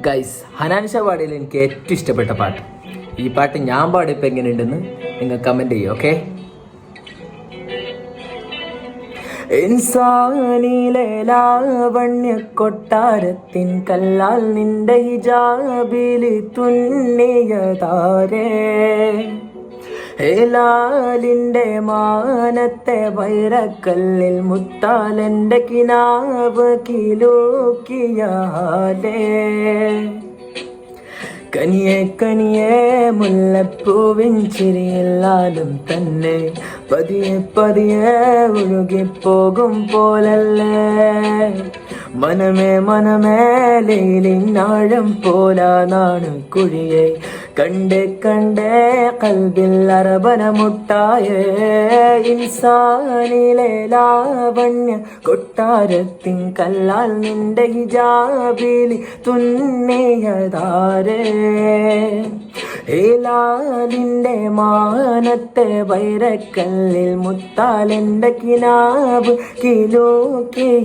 Guys, ഹനാൻഷ പാടിയിൽ എനിക്ക് ഏറ്റവും ഇഷ്ടപ്പെട്ട പാട്ട്. ഈ പാട്ട് ഞാൻ പാടിയപ്പോൾ എങ്ങനെയുണ്ടെന്ന് നിങ്ങൾ കമൻറ്റ് ചെയ്യും. ഓക്കെ. ഇൻസാനിലെ ലാവണ്യ കൊട്ടാരത്തിൻ കല്ലാൽ നിന്റെ ഹിജാബിലി തുന്നിയതാരേ, ഹേലാലിൻ്റെ മാനത്തെ വൈരക്കല്ലിൽ മുത്താലെൻ്റെ കിനാവ് കിലൂക്കിയാലേ, കനിയെ കനിയെ മുല്ലപ്പൂവിൻ ചിരിയില്ലാലും തന്നെ പതിയെ പതിയെ ഒഴുകിപ്പോകും പോലല്ലേ, മനമേ മനമേ ലൈലിനാഴം പോലാനാണ് കുഴിയെ, കണ്ടേ കണ്ടേ കൽബിൽ അറബന മുട്ടായേ, ഇൻസാനിലെ ലാവണ്യ കൊട്ടാരത്തിൻ കല്ലാൽ നിന്റെ ഹിജാബിലി തുന്നിയതാരേ, ഹേലാലിൻ്റെ മാനത്തെ വൈരക്കല്ലിൽ മുത്താലെൻ്റെ കിനാവ് കിലൂക്കിയാലേ.